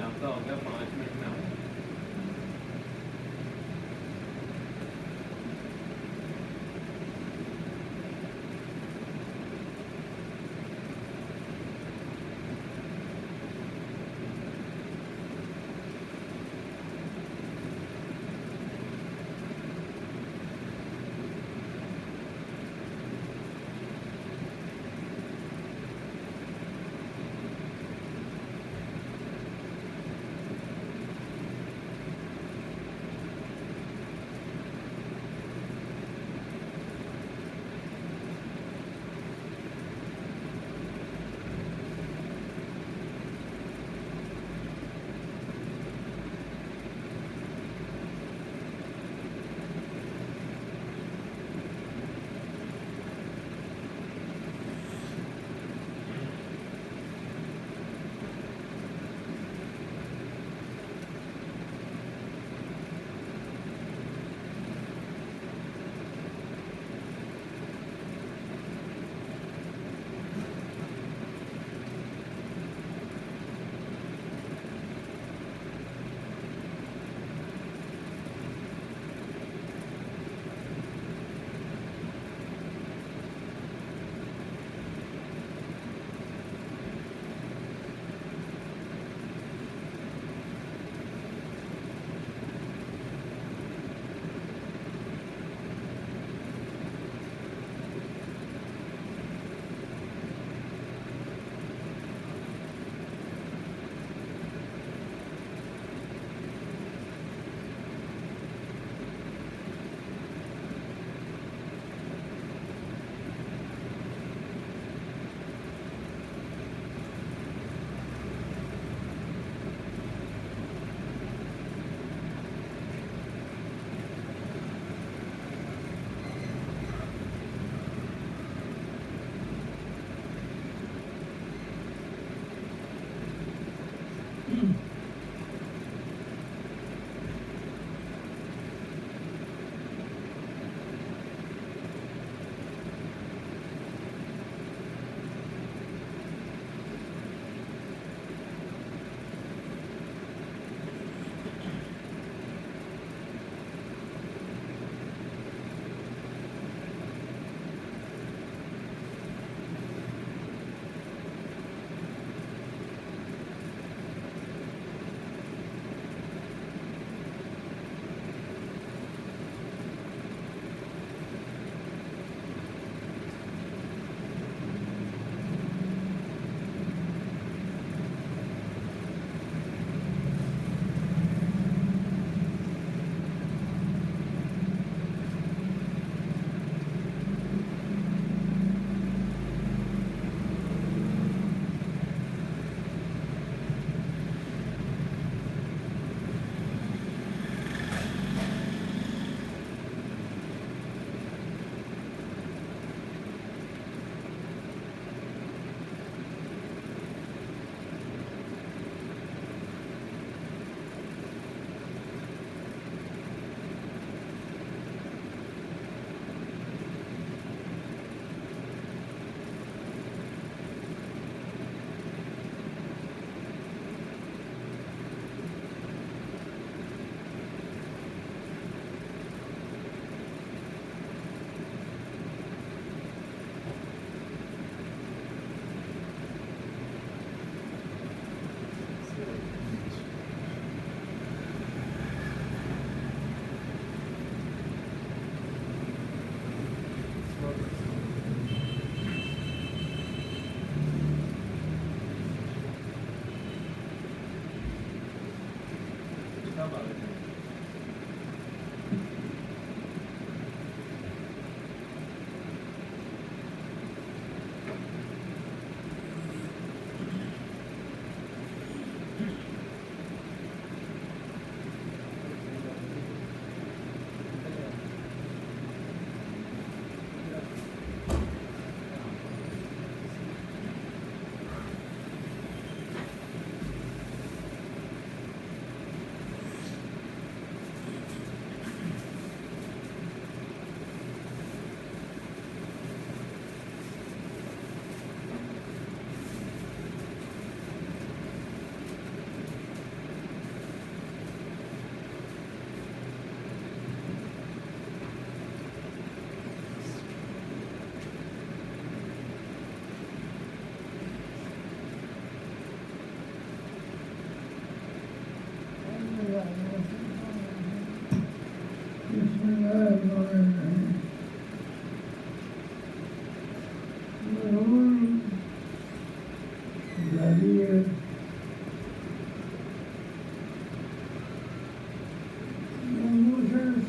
آپ کا ہو گیا 5 منٹ میں آؤں.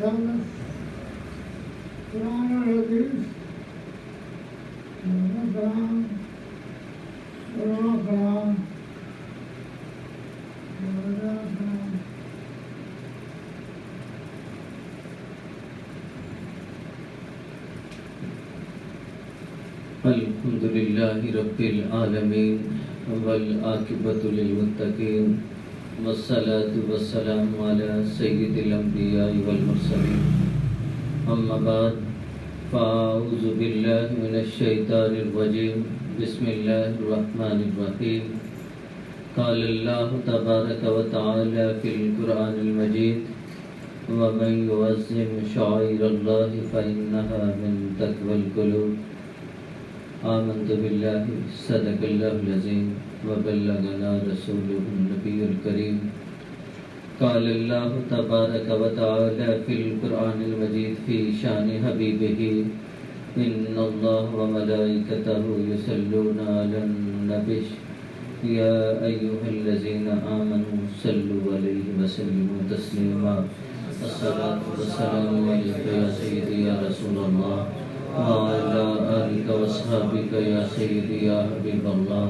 رسالت قرآن اور حدیث کلام کلام الحمد لله رب العالمين والعاقبة للمتقين والصلاة والسلام على سيد الأنبياء والمرسلين أما بعد فأعوذ بالله من الشيطان الرجيم بسم الله الرحمن الرحيم قال الله تبارك وتعالى في القرآن المجيد ومن يعظم شعائر الله فإنها من تقوى القلوب آمنت بالله صدق الله العظيم وبلغنا رسوله النبي الكريم قال الله تبارك وتعالى في القرآن المجيد في شان حبيبه إن الله وملائكته يصلون على النبي يا أيها الذين آمنوا صلوا عليه وسلموا تسليما الصلاة والسلام عليك يا سيدي يا رسول الله وعلى آلك وأصحابك يا سيدي يا حبيب الله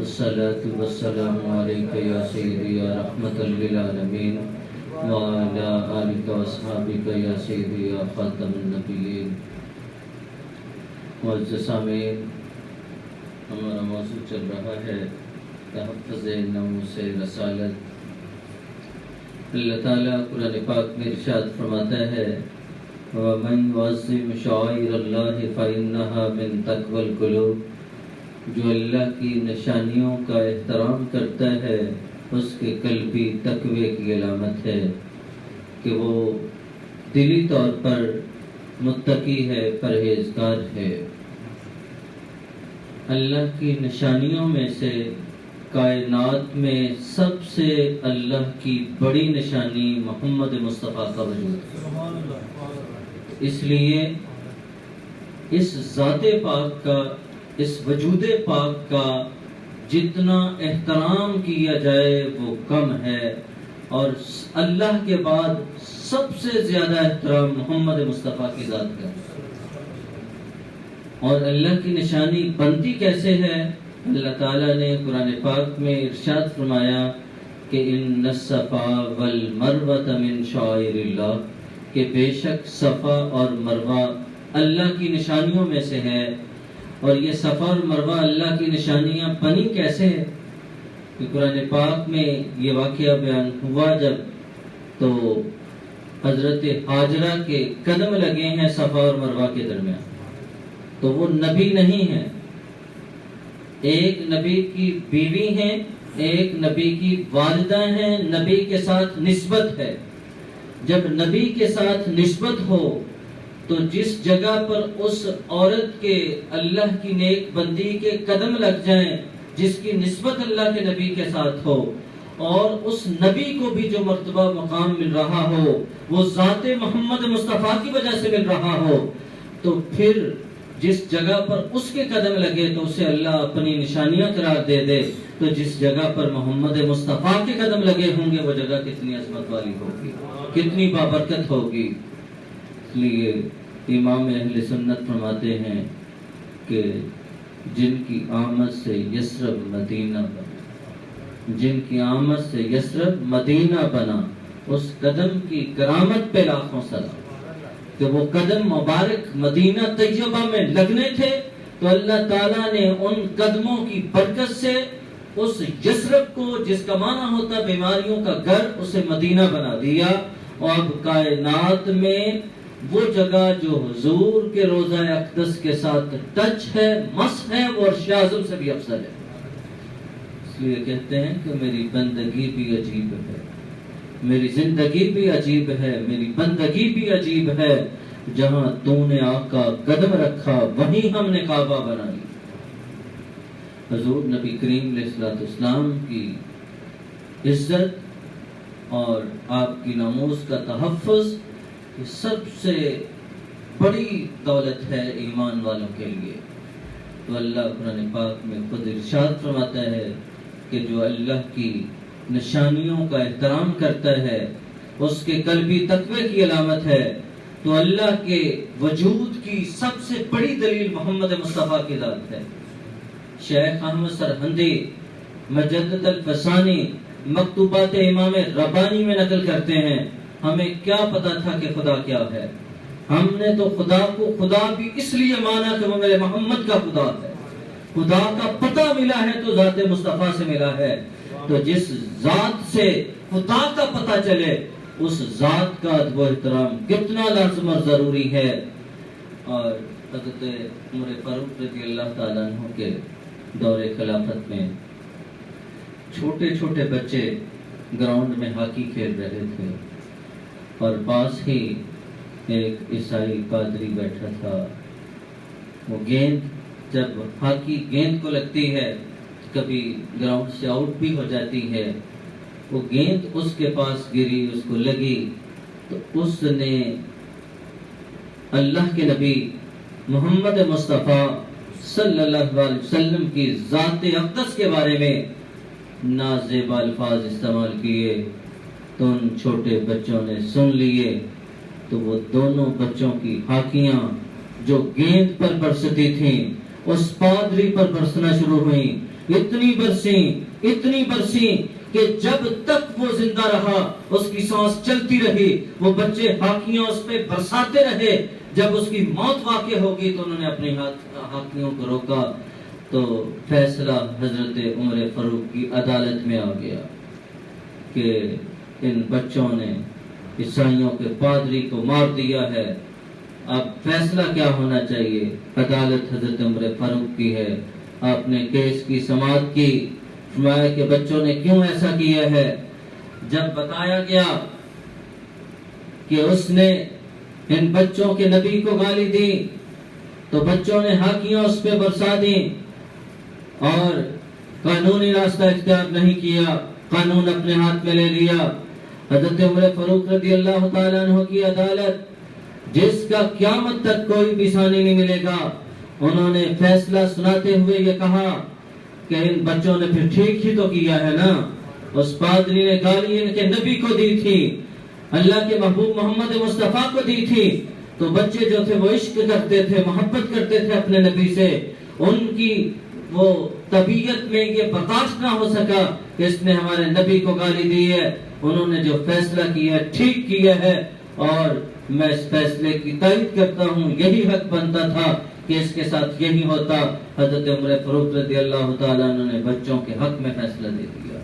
الصلاة والسلام عليك يا سيدي يا رحمة للعالمين وعلى آلك وأصحابك يا سيدي يا خاتم النبيين معزز سامعین، ہمارا موضوع چل رہا ہے تحفظ ناموس رسالت۔ اللہ تعالیٰ قرآن پاک میں ارشاد فرماتا ہے وَمَنْ يُعَظِّمْ شَعَائِرَ اللَّهِ فَإِنَّهَا مِنْ تَقْوَى الْقُلُوبِ، جو اللہ کی نشانیوں کا احترام کرتا ہے اس کے قلبی تقوی کی علامت ہے کہ وہ دلی طور پر متقی ہے، پرہیزگار ہے۔ اللہ کی نشانیوں میں سے کائنات میں سب سے اللہ کی بڑی نشانی محمد مصطفیٰ کا وجود ہے۔ اس لیے اس ذات پاک کا، اس وجود پاک کا جتنا احترام کیا جائے وہ کم ہے، اور اللہ کے بعد سب سے زیادہ احترام محمد مصطفیٰ کی ذات کا ہے۔ اور اللہ کی نشانی بنتی کیسے ہے؟ اللہ تعالیٰ نے قرآن پاک میں ارشاد فرمایا کہ ان الصفا والمروہ من شعائر اللہ، کہ بے شک صفا اور مروہ اللہ کی نشانیوں میں سے ہے۔ اور یہ صفا اور مروہ اللہ کی نشانیاں بنی کیسے ہے؟ کہ قرآن پاک میں یہ واقعہ بیان ہوا جب تو حضرت ہاجرہ کے قدم لگے ہیں صفا اور مروہ کے درمیان، تو وہ نبی نہیں ہیں، ایک نبی کی بیوی ہیں، ایک نبی کی والدہ ہیں، نبی کے ساتھ نسبت ہے۔ جب نبی کے ساتھ نسبت ہو تو جس جگہ پر اس عورت کے اللہ کی نیک بندی کے قدم لگ جائیں، جس کی نسبت اللہ کے نبی کے ساتھ ہو، اور اس نبی کو بھی جو مرتبہ مقام مل رہا ہو وہ ذات محمد مصطفیٰ کی وجہ سے مل رہا ہو، تو پھر جس جگہ پر اس کے قدم لگے تو اسے اللہ اپنی نشانیاں قرار دے دے، تو جس جگہ پر محمد مصطفیٰ کے قدم لگے ہوں گے وہ جگہ کتنی عظمت والی ہوگی، کتنی بابرکت ہوگی۔ اس لیے امام اہل سنت فرماتے ہیں کہ جن کی آمد سے یثرب مدینہ بنا، جن کی آمد سے یثرب مدینہ بنا، اس قدم کی کرامت پہ لاکھوں سلام۔ کہ وہ قدم مبارک مدینہ طیبہ میں لگنے تھے تو اللہ تعالیٰ نے ان قدموں کی برکت سے اس یثرب کو، جس کا معنی ہوتا بیماریوں کا گھر، اسے مدینہ بنا دیا۔ اور اب کائنات میں وہ جگہ جو حضور کے روضہ اقدس کے ساتھ ٹچ ہے، مس ہے، وہ عرش اعظم سے بھی افضل ہے۔ اس لیے کہتے ہیں کہ میری بندگی بھی عجیب ہے، میری زندگی بھی عجیب ہے، میری بندگی بھی عجیب ہے، جہاں تو نے آقا قدم رکھا وہیں ہم نے کعبہ بنا لی۔ حضور نبی کریم علیہ السلام کی عزت اور آپ کی ناموس کا تحفظ یہ سب سے بڑی دولت ہے ایمان والوں کے لیے۔ تو اللہ قرآن پاک میں خود ارشاد فرماتا ہے کہ جو اللہ کی نشانیوں کا احترام کرتا ہے اس کے قلبی تقوی کی علامت ہے، تو اللہ کے وجود کی سب سے بڑی دلیل محمد مصطفیٰ کی ذات ہے۔ شیخ احمد سرہندی مجدد الفسانی مکتوبات امام ربانی میں نقل کرتے ہیں، ہمیں کیا پتا تھا کہ خدا کیا ہے؟ ہم نے تو خدا کو خدا بھی اس لیے مانا کہ وہ میرے محمد کا خدا ہے۔ خدا کا پتہ ملا ہے تو ذات مصطفیٰ سے ملا ہے، تو جس ذات سے خدا کا پتہ چلے اس ذات کا ادب و احترام کتنا لازم اور ضروری ہے۔ اور حضرت عمر فاروق رضی اللہ تعالیٰ عنہ کے دور خلافت میں چھوٹے چھوٹے بچے گراؤنڈ میں ہاکی کھیل رہے تھے، اور پاس ہی ایک عیسائی پادری بیٹھا تھا۔ وہ گیند جب ہاکی گیند کو لگتی ہے کبھی گراؤنڈ سے آؤٹ بھی ہو جاتی ہے، وہ گیند اس کے پاس گری، اس کو لگی، تو اس نے اللہ کے نبی محمد مصطفیٰ صلی اللہ علیہ وسلم کی ذات اقدس کے بارے میں نازیب الفاظ استعمال کیے، تو ان چھوٹے بچوں نے سن لیے، تو وہ دونوں بچوں کی ہاکیاں جو گیند پر برستی تھیں اس پادری پر برسنا شروع ہوئیں، اتنی برسیں کہ جب تک وہ زندہ رہا، اس کی سانس چلتی رہی، وہ بچے ہاکیاں اس پہ برساتے رہے۔ جب اس کی موت واقع ہوگی تو انہوں نے اپنی ہاکیوں کو روکا، تو فیصلہ حضرت عمر فاروق کی عدالت میں آ گیا کہ ان بچوں نے عیسائیوں کے پادری کو مار دیا ہے، اب فیصلہ کیا ہونا چاہیے؟ عدالت حضرت عمر فاروق کی ہے۔ آپ نے کیس کی سماعت کی، فرمایا کہ بچوں نے کیوں ایسا کیا ہے۔ جب بتایا گیا کہ اس نے ان بچوں کے نبی کو گالی دی، تو بچوں نے ہاکیاں اس پہ برسا دیں اور قانونی راستہ اختیار نہیں کیا، قانون اپنے ہاتھ میں لے لیا۔ حضرت عمر فاروق رضی اللہ تعالیٰ عنہ کی عدالت، جس کا قیامت تک کوئی بھی ثانی نہیں ملے گا، انہوں نے فیصلہ سناتے ہوئے یہ کہا کہ ان بچوں نے پھر ٹھیک ہی تو کیا ہے نا، اس پادری نے گالی ان کے نبی کو دی تھی، اللہ کے محبوب محمد مصطفیٰ کو دی تھی، تو بچے جو تھے وہ عشق کرتے تھے، محبت کرتے تھے اپنے نبی سے، ان کی وہ طبیعت میں یہ برداشت نہ ہو سکا کہ اس نے ہمارے نبی کو گالی دی ہے۔ انہوں نے جو فیصلہ کیا ہے ٹھیک کیا ہے، اور میں اس فیصلے کی تائید کرتا ہوں، یہی حق بنتا تھا کہ اس کے ساتھ یہی ہوتا۔ حضرت عمر فاروق رضی اللہ تعالیٰ عنہ نے بچوں کے حق میں فیصلہ دے دیا۔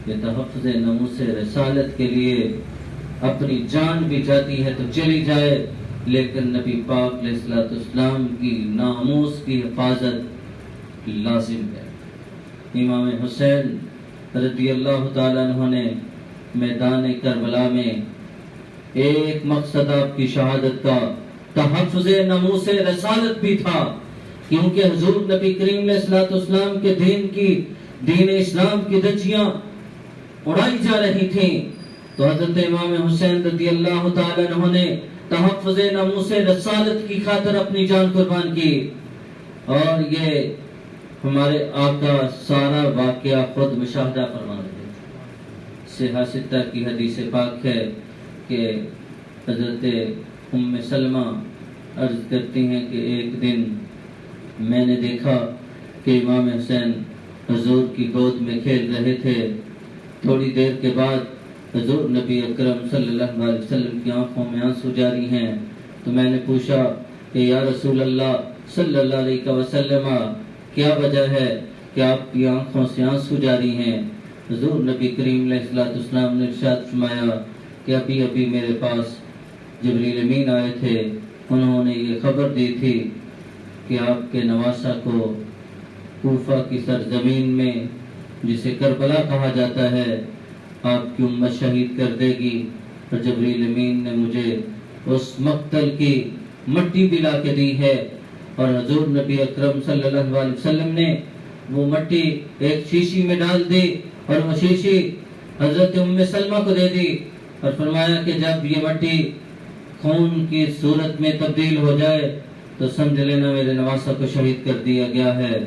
یہ تحفظ ناموس رسالت کے لیے اپنی جان بھی جاتی ہے تو چلی جائے، لیکن نبی پاک علیہ الصلوۃ والسلام کی ناموس کی حفاظت لازم ہے۔ امام حسین رضی اللہ تعالیٰ عنہ نے میدان کربلا میں ایک مقصد آپ کی شہادت کا تحفظ ناموس رسالت بھی تھا، کیونکہ حضور نبی کریم علیہ الصلوۃ والسلام کے دین اسلام کی دھجیاں اڑائی جا رہی تھیں، تو حضرت امام حسین رضی اللہ تعالیٰ عنہ نے تحفظ ناموس رسالت کی خاطر اپنی جان قربان کی۔ اور یہ ہمارے آقا سارا واقعہ خود مشاہدہ فرما رہے ہیں۔ صحیح ستہ کی حدیث پاک ہے کہ حضرت ام سلمہ عرض کرتی ہیں کہ ایک دن میں نے دیکھا کہ امام حسین حضور کی گود میں کھیل رہے تھے، تھوڑی دیر کے بعد حضور نبی اکرم صلی اللہ علیہ وسلم کی آنکھوں میں آنسو جاری ہیں، تو میں نے پوچھا کہ یا رسول اللہ صلی اللہ علیہ وسلم، کیا وجہ ہے کہ آپ کی آنکھوں سے آنسو جاری ہیں؟ حضور نبی کریم علیہ الصلوۃ والسلام نے ارشاد فرمایا کہ ابھی میرے پاس جبریل امین آئے تھے، انہوں نے یہ خبر دی تھی کہ آپ کے نواسہ کو کوفہ کی سرزمین میں جسے کربلا کہا جاتا ہے آپ کی امت شہید کر دے گی، اور جبریل امین نے مجھے اس مقتل کی مٹی بھی لا کے دی ہے۔ اور حضور نبی اکرم صلی اللہ علیہ وسلم نے وہ مٹی ایک شیشی میں ڈال دی، اور وہ شیشی حضرت ام سلمہ کو دے دی، اور فرمایا کہ جب یہ مٹی خون کی صورت میں تبدیل ہو جائے تو سمجھ لینا میرے نواسہ کو شہید کر دیا گیا ہے۔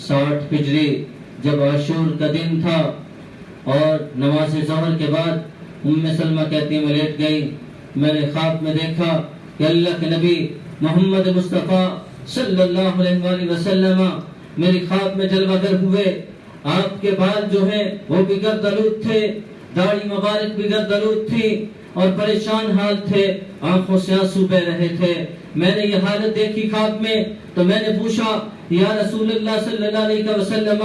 60 ہجری جب عاشور کا دن تھا اور نماز ظہر کے بعد ام سلمہ کہتی ہیں میں لیٹ گئی، میں نے خواب میں دیکھا کہ اللہ کے نبی محمد مصطفیٰ صلی اللہ علیہ وآلہ وسلم میری خواب میں جلوہ گر ہوئے. آپ کے بال جو ہیں وہ بھی گردآلود تھے، داڑھی مبارک بھی گردآلود تھی اور پریشان حال تھے، آنکھوں سے آنسو بہ رہے تھے. میں نے یہ حالت دیکھی خواب میں تو میں نے پوچھا یا رسول اللہ صلی اللہ علیہ وسلم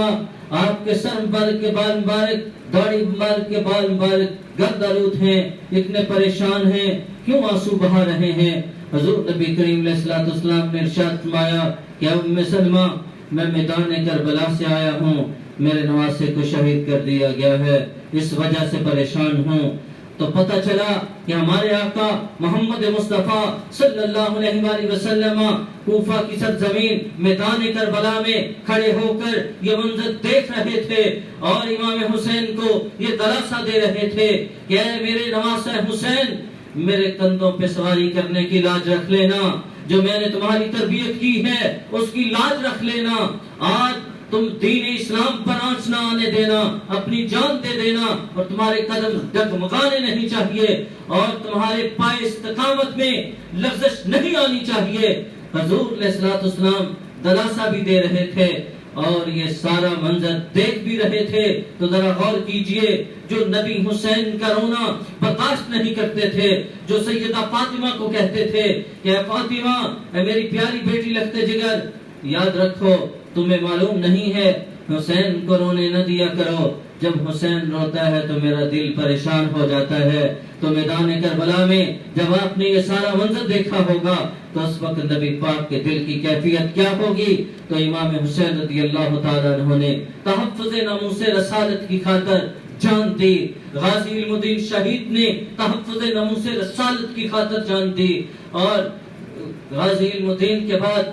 آپ کے سر مبارک کے بال مبارک، داڑھی مبارک کے بال مبارک گردآلود ہیں، اتنے پریشان ہیں، کیوں آنسو بہا رہے ہیں؟ حضور نبی کریم علیہ الصلوۃ والسلام نے ارشاد فرمایا کہ ام سلمہ میں میدان کربلا سے آیا ہوں، میرے نواسے کو شہید کر دیا گیا ہے، اس وجہ سے پریشان ہوں. تو پتہ چلا کہ ہمارے آقا محمد مصطفیٰ صلی اللہ علیہ وآلہ وسلم کوفہ کی سرزمین میدان کربلا میں کھڑے ہو کر یہ منظر دیکھ رہے تھے اور امام حسین کو یہ دلاسا دے رہے تھے کہ اے میرے نواسہ حسین، میرے کندھوں پہ سواری کرنے کی لاج رکھ لینا، جو میں نے تمہاری تربیت کی ہے اس کی لاج رکھ لینا. آج تم دین اسلام پر آنچ نہ آنے دینا، اپنی جان دے دینا، اور تمہارے قدم ڈگمگانے نہیں چاہیے اور تمہارے پائے استقامت میں لغزش نہیں آنی چاہیے. حضور علیہ الصلوۃ والسلام دلاسا بھی دے رہے تھے اور یہ سارا منظر دیکھ بھی رہے تھے. تو ذرا غور کیجئے، جو نبی حسین کا رونا برداشت نہیں کرتے تھے، جو سیدہ فاطمہ کو کہتے تھے کہ اے فاطمہ، اے میری پیاری بیٹی لخت جگر، یاد رکھو تمہیں معلوم نہیں ہے، حسین کو رونے نہ دیا کرو، جب حسین روتا ہے تو میرا دل پریشان ہو جاتا ہے. تو میدان کربلا میں جب آپ نے یہ سارا منظر دیکھا ہوگا تو اس وقت نبی پاک کے دل کی کیفیت کیا ہوگی؟ تو امام حسین رضی اللہ تعالیٰ عنہ نے تحفظ ناموس رسالت کی خاطر جان دی، غازی علم الدین شہید نے تحفظ ناموس رسالت کی خاطر جان دی، اور غازی علم الدین کے بعد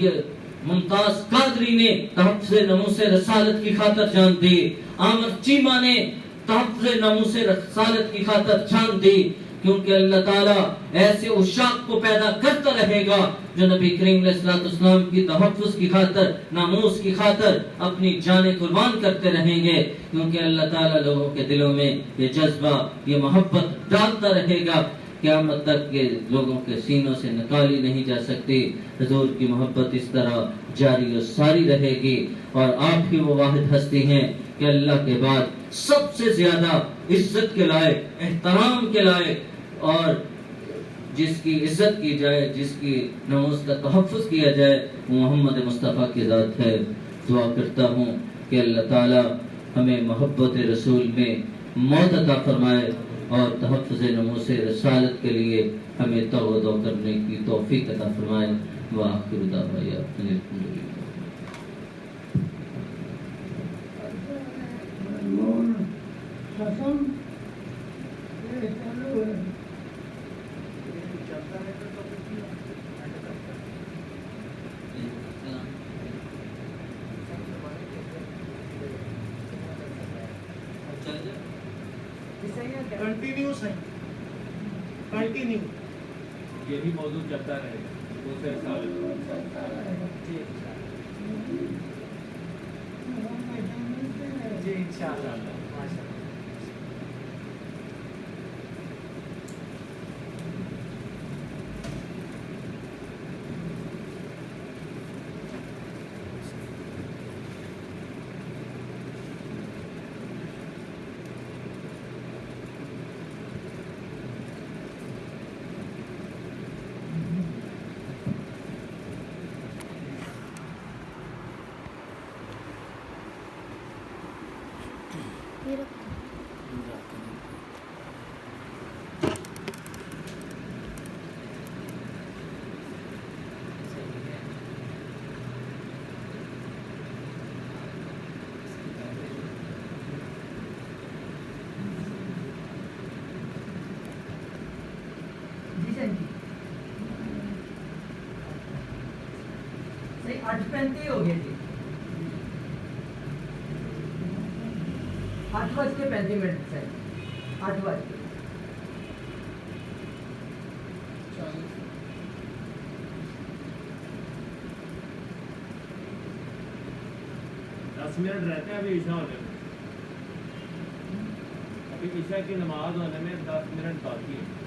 یہ ممتاز قادری نے تحفظ ناموس رسالت کی خاطر جان دی، عامر چیمہ نے تحفظ ناموس رسالت کی خاطر جان دی. کیونکہ اللہ تعالیٰ ایسے عشاق کو پیدا کرتا رہے گا جو نبی کریم علیہ الصلوۃ والسلام کی تحفظ کی خاطر، ناموس کی خاطر اپنی جانیں قربان کرتے رہیں گے. کیونکہ اللہ تعالیٰ لوگوں کے دلوں میں یہ جذبہ، یہ محبت ڈالتا رہے گا، قیامت تک کے لوگوں کے سینوں سے نکالی نہیں جا سکتی. حضور کی محبت اس طرح جاری و ساری رہے گی، اور آپ ہی وہ واحد ہستی ہیں کہ اللہ کے بعد سب سے زیادہ عزت کے لائق، احترام کے لائق، اور جس کی عزت کی جائے، جس کی ناموس کا تحفظ کیا جائے، وہ محمد مصطفیٰ کی ذات ہے. دعا کرتا ہوں کہ اللہ تعالی ہمیں محبت رسول میں موت عطا فرمائے اور تحفظ ناموس رسالت کے لیے ہمیں توبہ کرنے کی توفیق عطا فرمائے. وآخر دعوانا ان الحمدللہ. قسم یہ چالو ہے. کنٹینیو صحیح، کنٹینیو یہی موضوع چلتا رہے گا. دوسرے سال جی انشاءاللہ. ماشاءاللہ. صحیح 8:35 ہو گئے جی. 8:35 صحیح 8 بج کے. دس منٹ رہتے ہیں ابھی عشاء ہونے میں. ابھی عشاء کی نماز ہونے میں 10 منٹ باقی ہے.